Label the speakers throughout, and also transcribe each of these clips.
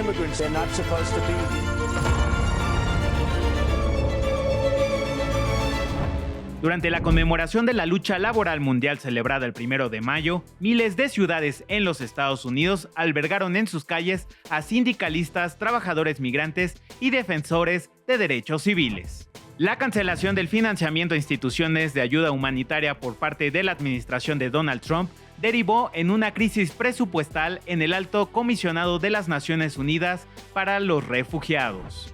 Speaker 1: immigrants. They're not supposed to be here.
Speaker 2: Durante la conmemoración de la lucha laboral mundial celebrada el 1 de mayo, miles de ciudades en los Estados Unidos albergaron en sus calles a sindicalistas, trabajadores migrantes y defensores de derechos civiles. La cancelación del financiamiento a instituciones de ayuda humanitaria por parte de la administración de Donald Trump derivó en una crisis presupuestal en el Alto Comisionado de las Naciones Unidas para los Refugiados.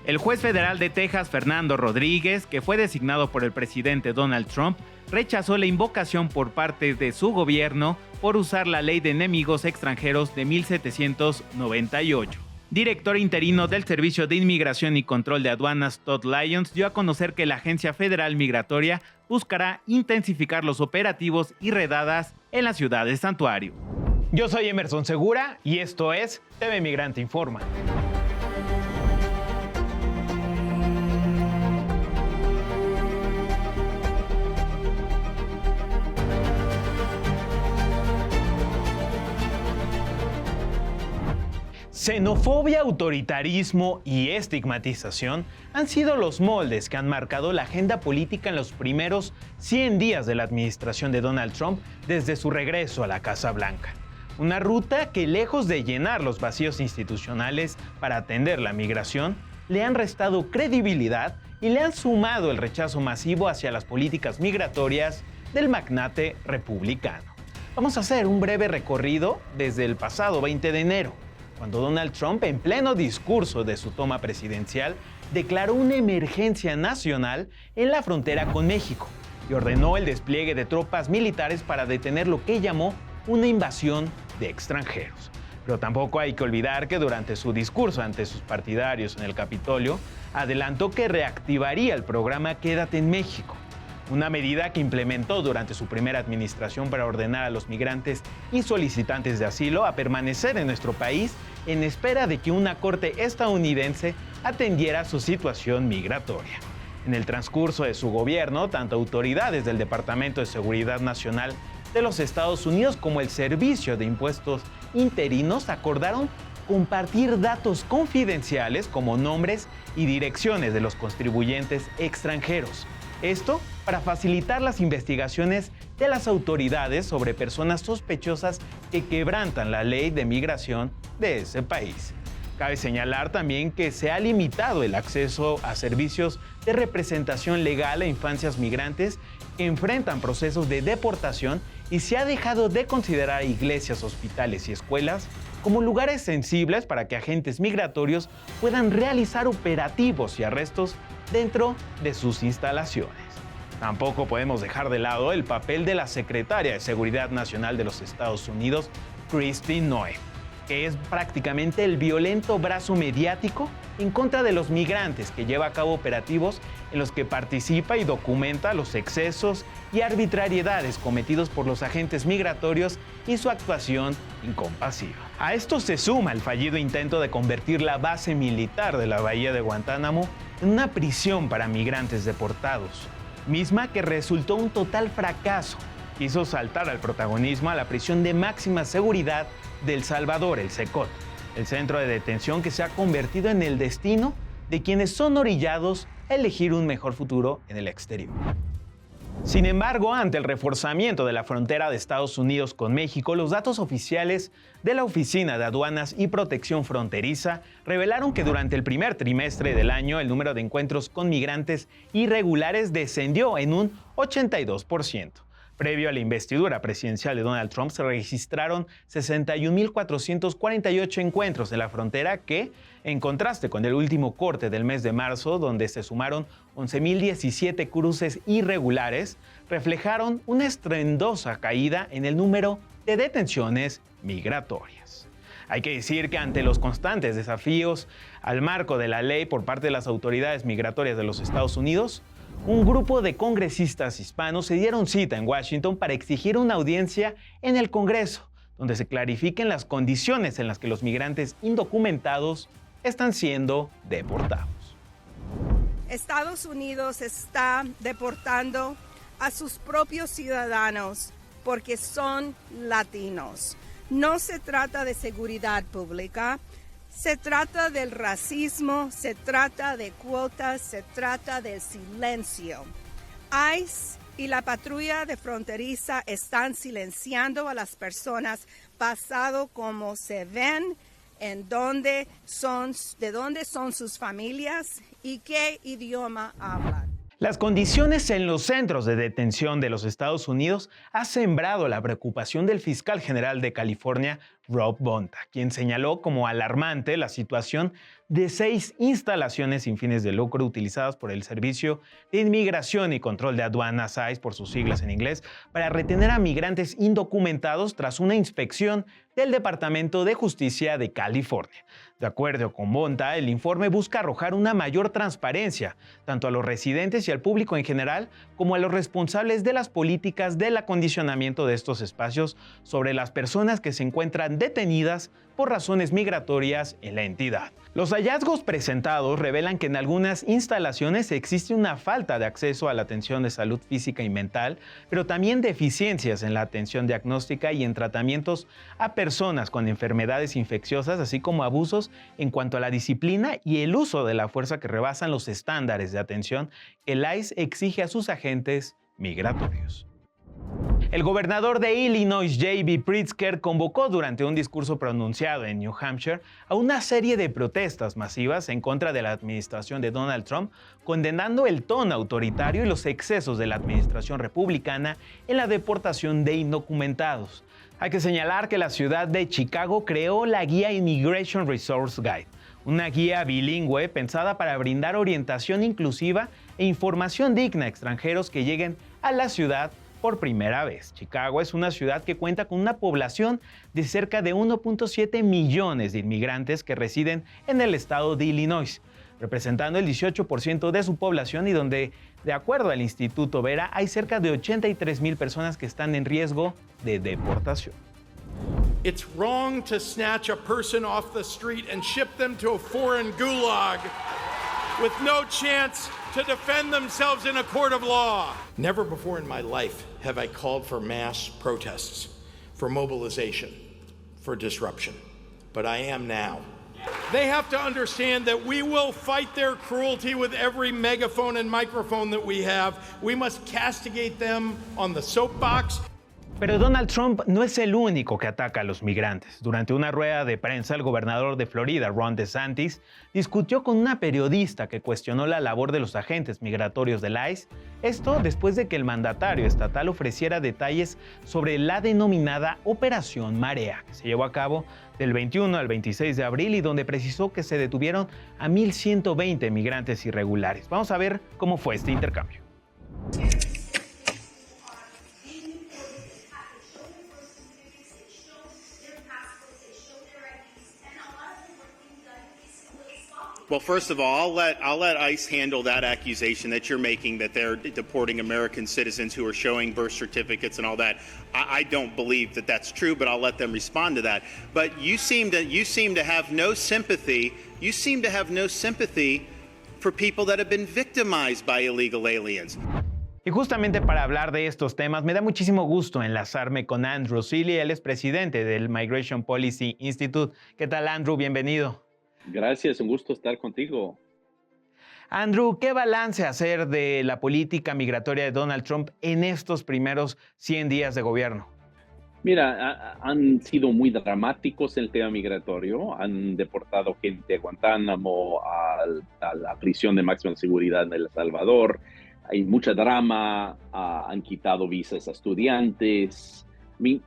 Speaker 2: El juez federal de Texas, Fernando Rodríguez, que fue designado por el presidente Donald Trump, rechazó la invocación por parte de su gobierno por usar la Ley de Enemigos Extranjeros de 1798. Director interino del Servicio de Inmigración y Control de Aduanas, Todd Lyons, dio a conocer que la Agencia Federal Migratoria buscará intensificar los operativos y redadas en la ciudad de Santuario. Yo soy Emerson Segura y esto es TV Migrante Informa. Xenofobia, autoritarismo y estigmatización han sido los moldes que han marcado la agenda política en los primeros 100 días de la administración de Donald Trump desde su regreso a la Casa Blanca. Una ruta que, lejos de llenar los vacíos institucionales para atender la migración, le han restado credibilidad y le han sumado el rechazo masivo hacia las políticas migratorias del magnate republicano. Vamos a hacer un breve recorrido desde el pasado 20 de enero. Cuando Donald Trump, en pleno discurso de su toma presidencial, declaró una emergencia nacional en la frontera con México y ordenó el despliegue de tropas militares para detener lo que llamó una invasión de extranjeros. Pero tampoco hay que olvidar que durante su discurso ante sus partidarios en el Capitolio, adelantó que reactivaría el programa Quédate en México, una medida que implementó durante su primera administración para ordenar a los migrantes y solicitantes de asilo a permanecer en nuestro país en espera de que una corte estadounidense atendiera su situación migratoria. En el transcurso de su gobierno, tanto autoridades del Departamento de Seguridad Nacional de los Estados Unidos como el Servicio de Impuestos Interinos acordaron compartir datos confidenciales como nombres y direcciones de los contribuyentes extranjeros. Esto para facilitar las investigaciones de las autoridades sobre personas sospechosas que quebrantan la ley de migración de ese país. Cabe señalar también que se ha limitado el acceso a servicios de representación legal a infancias migrantes que enfrentan procesos de deportación y se ha dejado de considerar iglesias, hospitales y escuelas como lugares sensibles para que agentes migratorios puedan realizar operativos y arrestos dentro de sus instalaciones. Tampoco podemos dejar de lado el papel de la secretaria de Seguridad Nacional de los Estados Unidos, Kristi Noem, que es prácticamente el violento brazo mediático en contra de los migrantes que lleva a cabo operativos en los que participa y documenta los excesos y arbitrariedades cometidos por los agentes migratorios y su actuación incompasiva. A esto se suma el fallido intento de convertir la base militar de la bahía de Guantánamo en una prisión para migrantes deportados, misma que resultó un total fracaso. Hizo saltar al protagonismo a la prisión de máxima seguridad de El Salvador, el CECOT, el centro de detención que se ha convertido en el destino de quienes son orillados a elegir un mejor futuro en el exterior. Sin embargo, ante el reforzamiento de la frontera de Estados Unidos con México, los datos oficiales de la Oficina de Aduanas y Protección Fronteriza revelaron que durante el primer trimestre del año el número de encuentros con migrantes irregulares descendió en un 82%. Previo a la investidura presidencial de Donald Trump, se registraron 61.448 encuentros en la frontera que, en contraste con el último corte del mes de marzo, donde se sumaron 11.017 cruces irregulares, reflejaron una estruendosa caída en el número de detenciones migratorias. Hay que decir que ante los constantes desafíos al marco de la ley por parte de las autoridades migratorias de los Estados Unidos, un grupo de congresistas hispanos se dieron cita en Washington para exigir una audiencia en el Congreso, donde se clarifiquen las condiciones en las que los migrantes indocumentados están siendo deportados.
Speaker 3: Estados Unidos está deportando a sus propios ciudadanos porque son latinos. No se trata de seguridad pública, Se trata del racismo, se trata de cuotas, se trata del silencio. ICE y la patrulla de fronteriza están silenciando a las personas basado cómo se ven, de dónde son sus familias y qué idioma hablan.
Speaker 2: Las condiciones en los centros de detención de los Estados Unidos ha sembrado la preocupación del fiscal general de California, Rob Bonta, quien señaló como alarmante la situación de 6 instalaciones sin fines de lucro utilizadas por el Servicio de Inmigración y Control de Aduanas, ICE por sus siglas en inglés, para retener a migrantes indocumentados tras una inspección del Departamento de Justicia de California. De acuerdo con Bonta, el informe busca arrojar una mayor transparencia, tanto a los residentes y al público en general, como a los responsables de las políticas del acondicionamiento de estos espacios sobre las personas que se encuentran detenidas por razones migratorias en la entidad. Los hallazgos presentados revelan que en algunas instalaciones existe una falta de acceso a la atención de salud física y mental, pero también deficiencias en la atención diagnóstica y en tratamientos a personas con enfermedades infecciosas, así como abusos en cuanto a la disciplina y el uso de la fuerza que rebasan los estándares de atención que el ICE exige a sus agentes migratorios. El gobernador de Illinois, J.B. Pritzker, convocó durante un discurso pronunciado en New Hampshire a una serie de protestas masivas en contra de la administración de Donald Trump, condenando el tono autoritario y los excesos de la administración republicana en la deportación de indocumentados. Hay que señalar que la ciudad de Chicago creó la guía Immigration Resource Guide, una guía bilingüe pensada para brindar orientación inclusiva e información digna a extranjeros que lleguen a la ciudad por primera vez. Chicago es una ciudad que cuenta con una población de cerca de 1.7 millones de inmigrantes que residen en el estado de Illinois, representando el 18% de su población y donde, de acuerdo al Instituto Vera, hay cerca de 83,000 personas que están en riesgo de deportación.
Speaker 4: It's wrong to snatch a person off the street and ship them to a foreign gulag with no chance to defend themselves in a court of law. Never before in my life have I called for mass protests, for mobilization, for disruption, but I am now. They have to understand that we will fight their cruelty with every megaphone and microphone that we have. We must castigate them on the soapbox.
Speaker 2: Pero Donald Trump no es el único que ataca a los migrantes. Durante una rueda de prensa, el gobernador de Florida, Ron DeSantis, discutió con una periodista que cuestionó la labor de los agentes migratorios del ICE, esto después de que el mandatario estatal ofreciera detalles sobre la denominada Operación Marea, que se llevó a cabo del 21 al 26 de abril y donde precisó que se detuvieron a 1,120 migrantes irregulares. Vamos a ver cómo fue este intercambio.
Speaker 5: Well, first of all, I'll let ICE handle that accusation that you're making that they're deporting American citizens who are showing birth certificates and all that. I don't believe that that's true, but I'll let them respond to that. But you seem to have no sympathy. You seem to have no sympathy for people that have been victimized by illegal aliens.
Speaker 2: Y justamente para hablar de estos temas, me da muchísimo gusto enlazarme con Andrew Seeley. Él es presidente del Migration Policy Institute. ¿Qué tal, Andrew? Bienvenido.
Speaker 6: Gracias, un gusto estar contigo.
Speaker 2: Andrew, ¿qué balance hacer de la política migratoria de Donald Trump en estos primeros 100 días de gobierno?
Speaker 6: Mira, han sido muy dramáticos el tema migratorio. Han deportado gente a Guantánamo, a la prisión de máxima seguridad en El Salvador. Hay mucha drama, han quitado visas a estudiantes,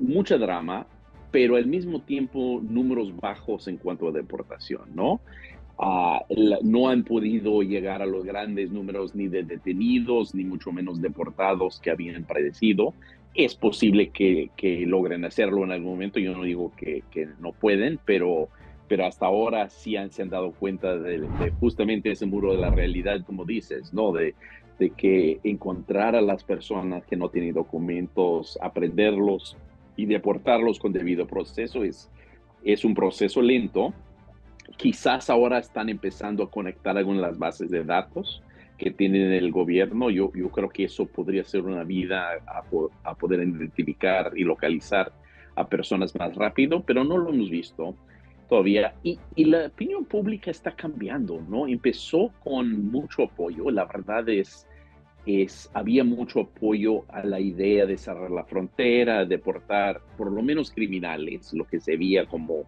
Speaker 6: mucha drama, pero al mismo tiempo números bajos en cuanto a deportación, ¿no? No han podido llegar a los grandes números ni de detenidos, ni mucho menos deportados que habían predecido. Es posible que logren hacerlo en algún momento, yo no digo que no pueden, pero hasta ahora sí se han dado cuenta de justamente ese muro de la realidad, como dices, ¿no? De que encontrar a las personas que no tienen documentos, aprenderlos y deportarlos con debido proceso es un proceso lento. Quizás ahora están empezando a conectar algunas de las bases de datos que tienen el gobierno. Yo creo que eso podría ser una vía a poder identificar y localizar a personas más rápido, pero no lo hemos visto. todavía. Y la opinión pública está cambiando, ¿no? Empezó con mucho apoyo. La verdad había mucho apoyo a la idea de cerrar la frontera, deportar por lo menos criminales, lo que se veía como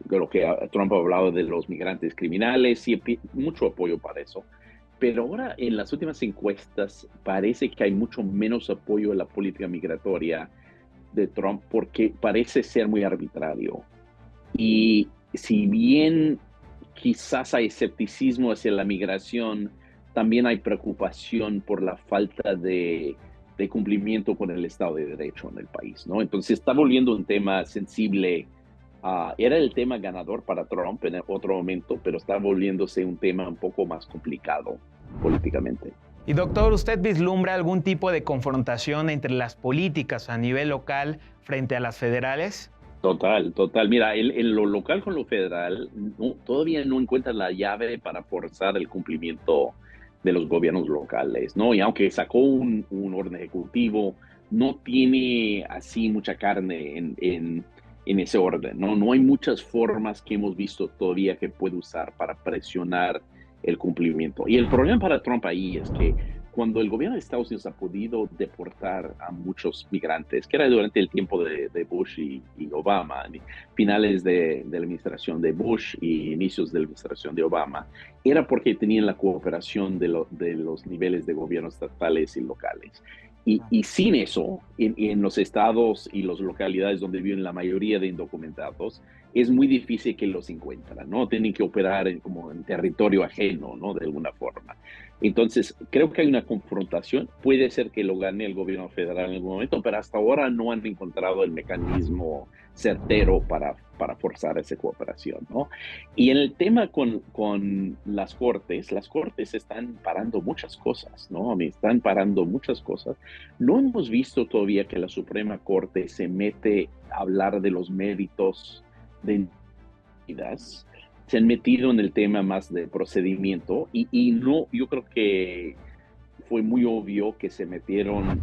Speaker 6: lo que Trump ha hablado de los migrantes criminales, y mucho apoyo para eso. Pero ahora en las últimas encuestas parece que hay mucho menos apoyo a la política migratoria de Trump porque parece ser muy arbitrario. Y si bien quizás hay escepticismo hacia la migración, también hay preocupación por la falta de cumplimiento con el Estado de Derecho en el país, ¿no? Entonces está volviendo un tema sensible. Era el tema ganador para Trump en otro momento, pero está volviéndose un tema un poco más complicado políticamente.
Speaker 2: Y doctor, ¿usted vislumbra algún tipo de confrontación entre las políticas a nivel local frente a las federales?
Speaker 6: Total. Mira, en lo local con lo federal todavía no encuentran la llave para forzar el cumplimiento de los gobiernos locales, ¿no? Y aunque sacó un orden ejecutivo, no tiene así mucha carne en ese orden, ¿no? No hay muchas formas que hemos visto todavía que puede usar para presionar el cumplimiento. Y el problema para Trump ahí es que cuando el gobierno de Estados Unidos ha podido deportar a muchos migrantes, que era durante el tiempo de Bush y Obama, finales de la administración de Bush y inicios de la administración de Obama, era porque tenían la cooperación de los niveles de gobierno estatales y locales. Y sin eso, en los estados y las localidades donde viven la mayoría de indocumentados, es muy difícil que los encuentren, ¿no? Tienen que operar como en territorio ajeno, ¿no? De alguna forma. Entonces, creo que hay una confrontación. Puede ser que lo gane el gobierno federal en algún momento, pero hasta ahora no han encontrado el mecanismo certero para forzar esa cooperación, ¿no? Y en el tema con las cortes están parando muchas cosas, ¿no? Están parando muchas cosas. No hemos visto todavía que la Suprema Corte se mete a hablar de los méritos de identidades. Se han metido en el tema más de procedimiento y no, yo creo que fue muy obvio que se metieron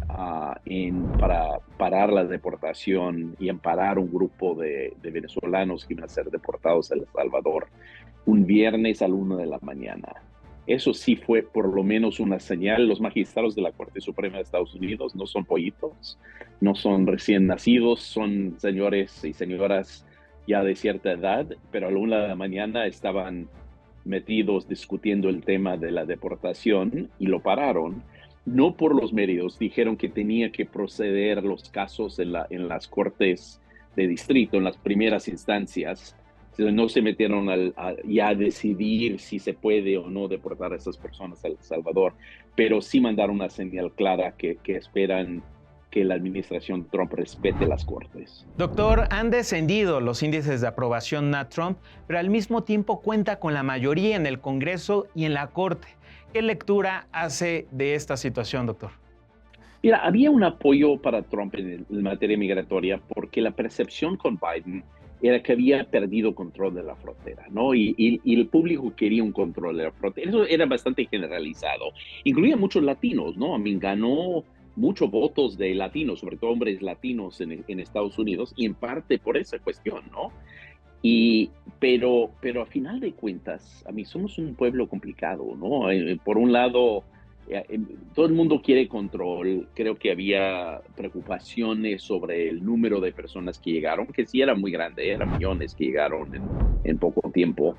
Speaker 6: para parar la deportación y amparar un grupo de venezolanos que iban a ser deportados a El Salvador un viernes a la 1 de la mañana. Eso sí fue por lo menos una señal. Los magistrados de la Corte Suprema de Estados Unidos no son pollitos, no son recién nacidos, son señores y señoras ya de cierta edad, pero a la 1 de la mañana estaban metidos discutiendo el tema de la deportación y lo pararon, no por los medios, dijeron que tenía que proceder los casos en las cortes de distrito, en las primeras instancias, no se metieron ya a decidir si se puede o no deportar a esas personas a El Salvador, pero sí mandaron una señal clara que esperan que la administración Trump respete las cortes.
Speaker 2: Doctor, han descendido los índices de aprobación a Trump, pero al mismo tiempo cuenta con la mayoría en el Congreso y en la Corte. ¿Qué lectura hace de esta situación, doctor?
Speaker 6: Mira, había un apoyo para Trump en materia migratoria porque la percepción con Biden era que había perdido control de la frontera, ¿no? Y el público quería un control de la frontera. Eso era bastante generalizado. Incluía muchos latinos, ¿no? Ganó muchos votos de latinos, sobre todo hombres latinos en Estados Unidos, y en parte por esa cuestión, ¿no? Pero a final de cuentas, somos un pueblo complicado, ¿no? Por un lado, todo el mundo quiere control. Creo que había preocupaciones sobre el número de personas que llegaron, que sí era muy grande, eran millones que llegaron en poco tiempo,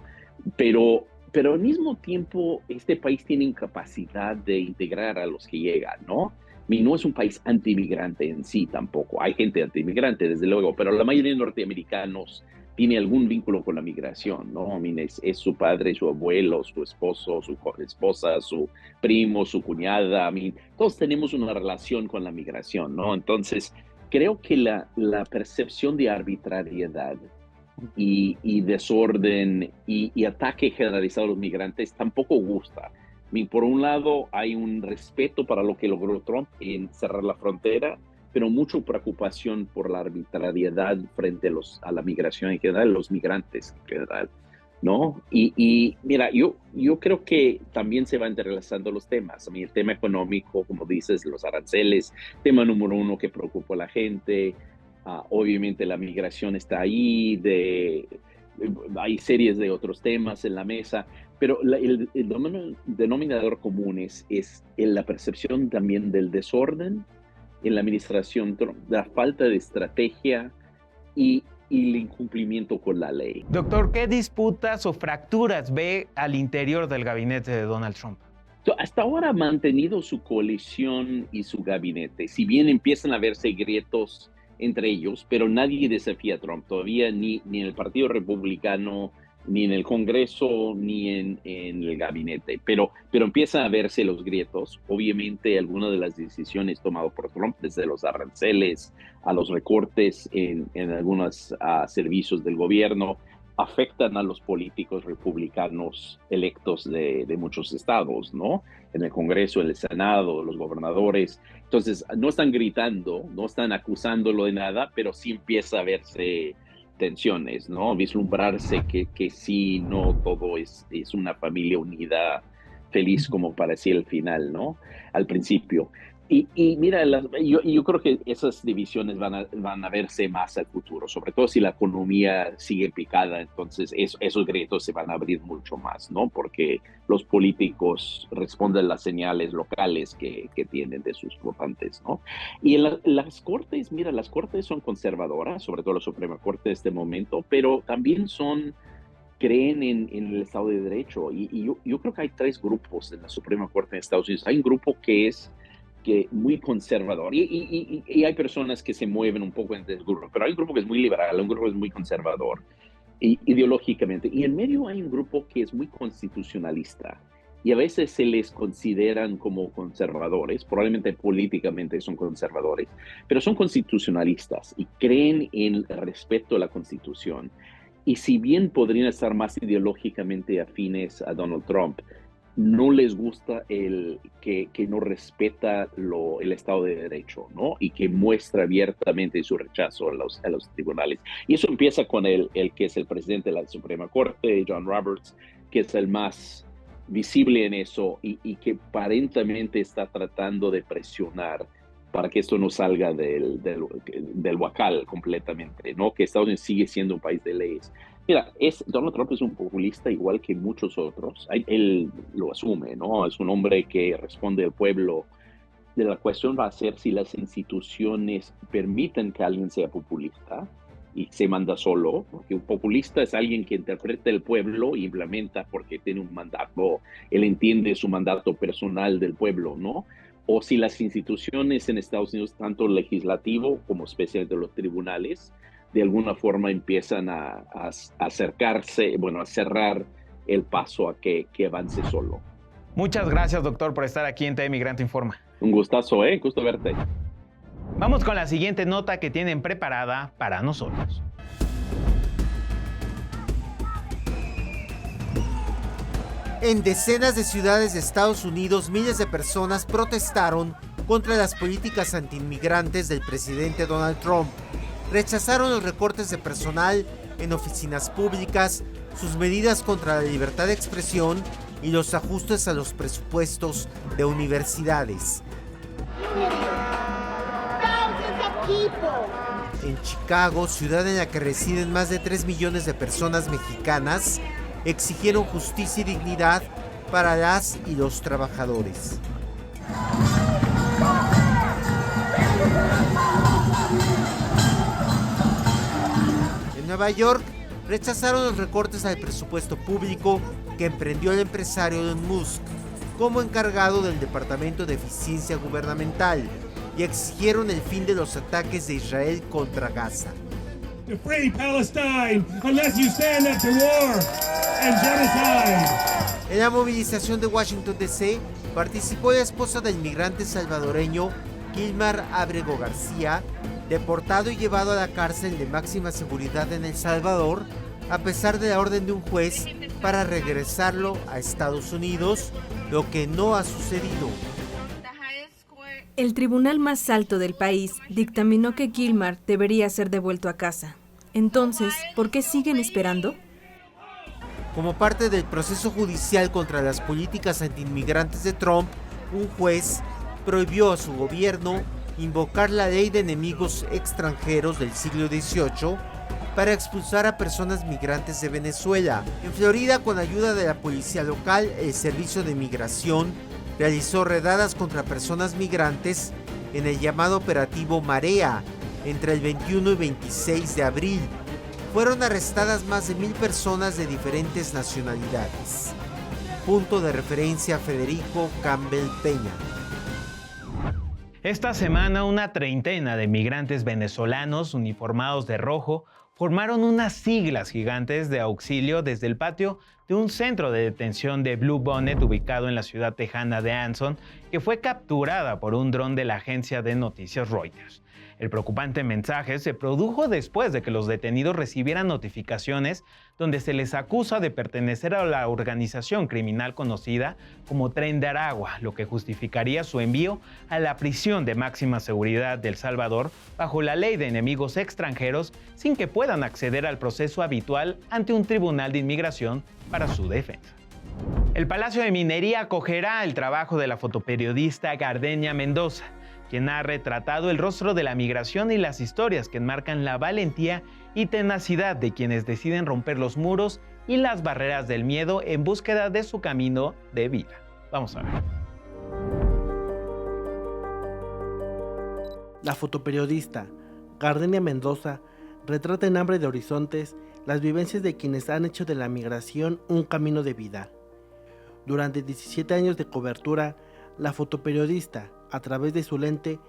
Speaker 6: pero al mismo tiempo este país tiene incapacidad de integrar a los que llegan, ¿no? No es un país anti-inmigrante en sí tampoco. Hay gente anti-inmigrante, desde luego, pero la mayoría de norteamericanos tiene algún vínculo con la migración, ¿no? Es su padre, su abuelo, su esposo, su esposa, su primo, su cuñada. Todos tenemos una relación con la migración, ¿no? Entonces, creo que la percepción de arbitrariedad y desorden y ataque generalizado a los migrantes tampoco gusta. Por un lado, hay un respeto para lo que logró Trump en cerrar la frontera, pero mucha preocupación por la arbitrariedad frente a la migración en general, los migrantes en general, ¿no? Y mira, yo creo que también se van entrelazando los temas. El tema económico, como dices, los aranceles, tema número uno que preocupa a la gente. Obviamente la migración está ahí, hay series de otros temas en la mesa, pero el denominador común es la percepción también del desorden en la administración Trump, la falta de estrategia y el incumplimiento con la ley.
Speaker 2: Doctor, ¿qué disputas o fracturas ve al interior del gabinete de Donald Trump?
Speaker 6: Hasta ahora ha mantenido su coalición y su gabinete, si bien empiezan a verse grietos entre ellos, pero nadie desafía a Trump todavía, ni en el Partido Republicano, ni en el Congreso, ni en el gabinete, pero empiezan a verse los grietos. Obviamente algunas de las decisiones tomadas por Trump, desde los aranceles a los recortes en algunos servicios del gobierno, afectan a los políticos republicanos electos de muchos estados, ¿no? En el Congreso, en el Senado, los gobernadores. Entonces, no están gritando, no están acusándolo de nada, pero sí empieza a verse tensiones, ¿no? Vislumbrarse que sí, no todo es una familia unida, feliz como parecía el final, ¿no? Al principio. Y mira, yo creo que esas divisiones van a verse más al futuro, sobre todo si la economía sigue picada, entonces esos grietos se van a abrir mucho más, ¿no? Porque los políticos responden a las señales locales que tienen de sus votantes, ¿no? Y en las cortes, mira, las cortes son conservadoras, sobre todo la Suprema Corte de este momento, pero también creen en el Estado de Derecho. Y yo creo que hay tres grupos en la Suprema Corte de Estados Unidos. Hay un grupo que es muy conservador, y hay personas que se mueven un poco entre el grupo, pero hay un grupo que es muy liberal, un grupo que es muy conservador ideológicamente, y en medio hay un grupo que es muy constitucionalista, y a veces se les consideran como conservadores, probablemente políticamente son conservadores, pero son constitucionalistas y creen en el respeto a la Constitución, y si bien podrían estar más ideológicamente afines a Donald Trump, no les gusta que no respeta el Estado de Derecho, ¿no? Y que muestra abiertamente su rechazo a los tribunales. Y eso empieza con el que es el presidente de la Suprema Corte, John Roberts, que es el más visible en eso y que aparentemente está tratando de presionar para que esto no salga del huacal completamente, ¿no? Que Estados Unidos sigue siendo un país de leyes. Mira, Donald Trump es un populista igual que muchos otros. Él lo asume, ¿no? Es un hombre que responde al pueblo. La cuestión va a ser si las instituciones permiten que alguien sea populista y se manda solo, porque un populista es alguien que interpreta el pueblo y implementa porque tiene un mandato, él entiende su mandato personal del pueblo, ¿no? O si las instituciones en Estados Unidos, tanto el legislativo como especialmente los tribunales, de alguna forma empiezan a acercarse, a cerrar el paso a que avance solo.
Speaker 2: Muchas gracias, doctor, por estar aquí en TV Migrante Informa.
Speaker 6: Un gustazo, gusto verte.
Speaker 2: Vamos con la siguiente nota que tienen preparada para nosotros.
Speaker 7: En decenas de ciudades de Estados Unidos, miles de personas protestaron contra las políticas antiinmigrantes del presidente Donald Trump. Rechazaron los recortes de personal en oficinas públicas, sus medidas contra la libertad de expresión y los ajustes a los presupuestos de universidades. En Chicago, ciudad en la que residen más de 3 millones de personas mexicanas, exigieron justicia y dignidad para las y los trabajadores. En Nueva York, rechazaron los recortes al presupuesto público que emprendió el empresario Elon Musk como encargado del Departamento de Eficiencia Gubernamental y exigieron el fin de los ataques de Israel contra Gaza.
Speaker 8: To free Palestine unless you stand up to war and genocide.
Speaker 7: En la movilización de Washington D.C. participó la esposa del inmigrante salvadoreño Gilmar Ábrego García, deportado y llevado a la cárcel de máxima seguridad en El Salvador, a pesar de la orden de un juez para regresarlo a Estados Unidos, lo que no ha sucedido.
Speaker 9: El tribunal más alto del país dictaminó que Gilmar debería ser devuelto a casa. Entonces, ¿por qué siguen esperando?
Speaker 7: Como parte del proceso judicial contra las políticas antiinmigrantes de Trump, un juez prohibió a su gobierno invocar la ley de enemigos extranjeros del siglo XVIII para expulsar a personas migrantes de Venezuela. En Florida, con ayuda de la policía local, el Servicio de Migración realizó redadas contra personas migrantes en el llamado operativo Marea entre el 21 y 26 de abril. Fueron arrestadas más de 1,000 personas de diferentes nacionalidades. Punto de referencia Federico Campbell Peña.
Speaker 2: Esta semana, una treintena de migrantes venezolanos uniformados de rojo formaron unas siglas gigantes de auxilio desde el patio de un centro de detención de Blue Bonnet ubicado en la ciudad tejana de Anson, que fue capturada por un dron de la agencia de noticias Reuters. El preocupante mensaje se produjo después de que los detenidos recibieran notificaciones donde se les acusa de pertenecer a la organización criminal conocida como Tren de Aragua, lo que justificaría su envío a la prisión de máxima seguridad de El Salvador bajo la ley de enemigos extranjeros sin que puedan acceder al proceso habitual ante un tribunal de inmigración para su defensa. El Palacio de Minería acogerá el trabajo de la fotoperiodista Gardenia Mendoza, quien ha retratado el rostro de la migración y las historias que enmarcan la valentía y tenacidad de quienes deciden romper los muros y las barreras del miedo en búsqueda de su camino de vida. Vamos a ver.
Speaker 10: La fotoperiodista Gardenia Mendoza retrata en Hambre de Horizontes las vivencias de quienes han hecho de la migración un camino de vida. Durante 17 años de cobertura, la fotoperiodista, a través de su lente,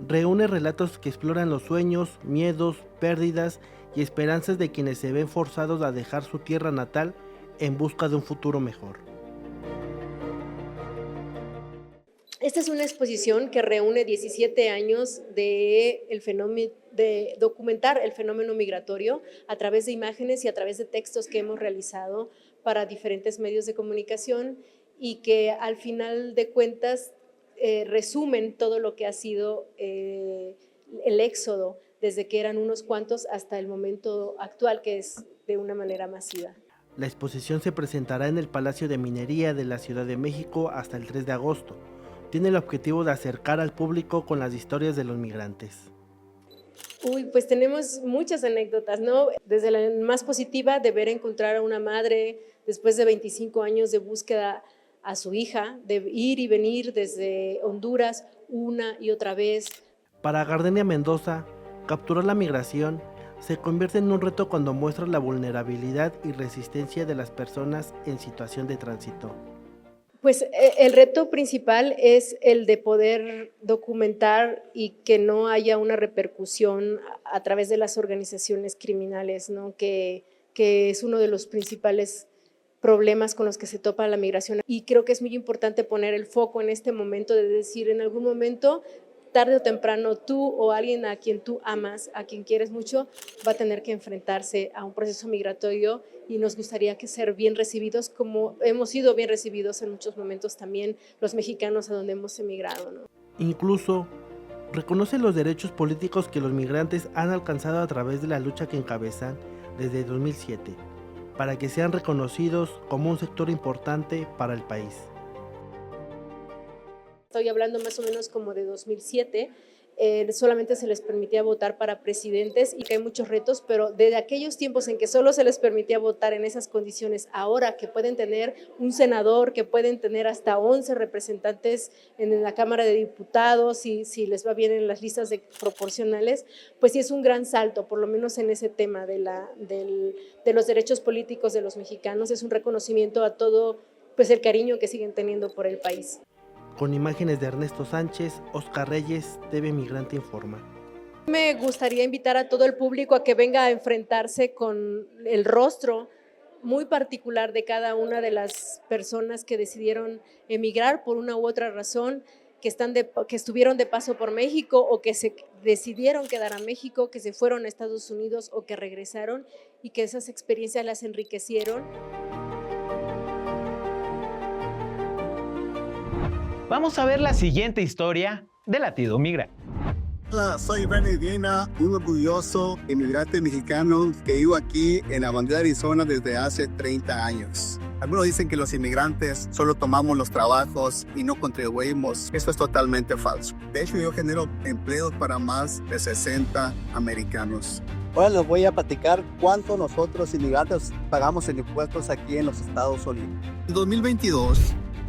Speaker 10: reúne relatos que exploran los sueños, miedos, pérdidas y esperanzas de quienes se ven forzados a dejar su tierra natal en busca de un futuro mejor.
Speaker 11: Esta es una exposición que reúne 17 años de documentar el fenómeno migratorio a través de imágenes y a través de textos que hemos realizado para diferentes medios de comunicación y que al final de cuentas resumen todo lo que ha sido el éxodo desde que eran unos cuantos hasta el momento actual, que es de una manera masiva.
Speaker 10: La exposición se presentará en el Palacio de Minería de la Ciudad de México hasta el 3 de agosto. Tiene el objetivo de acercar al público con las historias de los migrantes.
Speaker 11: Pues tenemos muchas anécdotas, ¿no? Desde la más positiva de ver encontrar a una madre después de 25 años de búsqueda a su hija, de ir y venir desde Honduras una y otra vez.
Speaker 10: Para Gardenia Mendoza, capturar la migración se convierte en un reto cuando muestra la vulnerabilidad y resistencia de las personas en situación de tránsito.
Speaker 11: Pues el reto principal es el de poder documentar y que no haya una repercusión a través de las organizaciones criminales, ¿no? Que es uno de los principales problemas con los que se topa la migración. Y creo que es muy importante poner el foco en este momento de decir, en algún momento, tarde o temprano, tú o alguien a quien tú amas, a quien quieres mucho, va a tener que enfrentarse a un proceso migratorio y nos gustaría que ser bien recibidos como hemos sido bien recibidos en muchos momentos también los mexicanos a donde hemos emigrado, ¿no?
Speaker 10: Incluso reconoce los derechos políticos que los migrantes han alcanzado a través de la lucha que encabezan desde 2007, para que sean reconocidos como un sector importante para el país.
Speaker 11: Estoy hablando más o menos como de 2007, solamente se les permitía votar para presidentes y que hay muchos retos, pero desde aquellos tiempos en que solo se les permitía votar en esas condiciones, ahora que pueden tener un senador, que pueden tener hasta 11 representantes en la Cámara de Diputados y si les va bien en las listas proporcionales, pues sí es un gran salto, por lo menos en ese tema de los derechos políticos de los mexicanos, es un reconocimiento a todo pues el cariño que siguen teniendo por el país.
Speaker 10: Con imágenes de Ernesto Sánchez, Oscar Reyes, TV Migrante Informa.
Speaker 11: Me gustaría invitar a todo el público a que venga a enfrentarse con el rostro muy particular de cada una de las personas que decidieron emigrar por una u otra razón, que estuvieron de paso por México o que se decidieron quedar a México, que se fueron a Estados Unidos o que regresaron y que esas experiencias las enriquecieron.
Speaker 2: Vamos a ver la siguiente historia de Latido Migrante.
Speaker 12: Hola, soy Bernie Diena, un orgulloso inmigrante mexicano que vivo aquí en Avondale, Arizona desde hace 30 años. Algunos dicen que los inmigrantes solo tomamos los trabajos y no contribuimos. Esto es totalmente falso. De hecho, yo genero empleos para más de 60 americanos. Ahora les voy a platicar cuánto nosotros inmigrantes pagamos en impuestos aquí en los Estados Unidos. En 2022,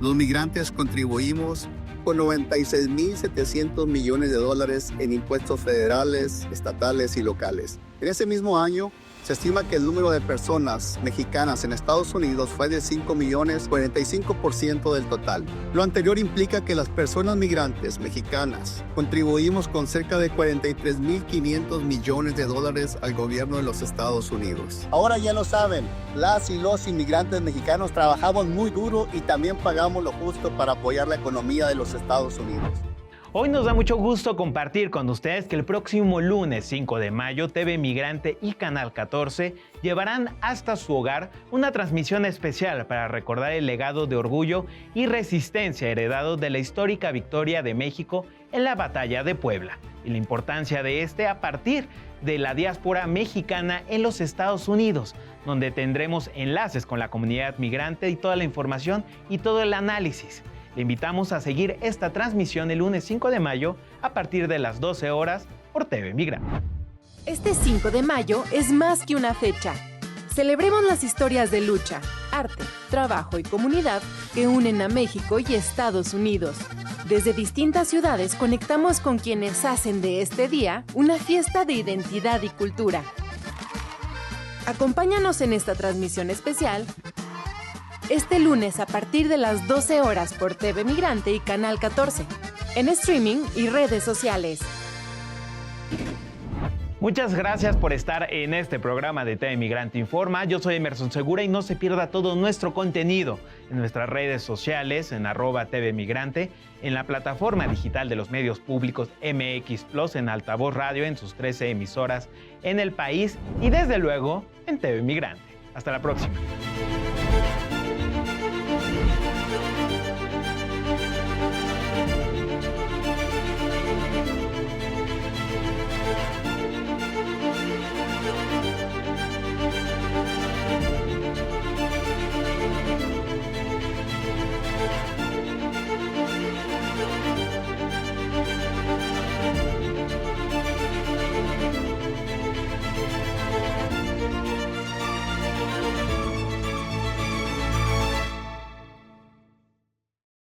Speaker 12: los migrantes contribuimos con $96.700 millones en impuestos federales, estatales y locales. En ese mismo año, se estima que el número de personas mexicanas en Estados Unidos fue de 5 millones, 45% del total. Lo anterior implica que las personas migrantes mexicanas contribuimos con cerca de $43.500 millones al gobierno de los Estados Unidos. Ahora ya lo saben, las y los inmigrantes mexicanos trabajamos muy duro y también pagamos lo justo para apoyar la economía de los Estados Unidos.
Speaker 2: Hoy nos da mucho gusto compartir con ustedes que el próximo lunes 5 de mayo TV Migrante y Canal 14 llevarán hasta su hogar una transmisión especial para recordar el legado de orgullo y resistencia heredado de la histórica victoria de México en la Batalla de Puebla y la importancia de este a partir de la diáspora mexicana en los Estados Unidos, donde tendremos enlaces con la comunidad migrante y toda la información y todo el análisis. Le invitamos a seguir esta transmisión el lunes 5 de mayo a partir de las 12 horas por TV Migrante.
Speaker 13: Este 5 de mayo es más que una fecha. Celebremos las historias de lucha, arte, trabajo y comunidad que unen a México y Estados Unidos. Desde distintas ciudades conectamos con quienes hacen de este día una fiesta de identidad y cultura. Acompáñanos en esta transmisión especial este lunes a partir de las 12 horas por TV Migrante y Canal 14, en streaming y redes sociales.
Speaker 2: Muchas gracias por estar en este programa de TV Migrante Informa. Yo soy Emerson Segura y no se pierda todo nuestro contenido en nuestras redes sociales, en @TV Migrante, en la plataforma digital de los medios públicos MX Plus, en Altavoz Radio, en sus 13 emisoras en el país y desde luego en TV Migrante. Hasta la próxima.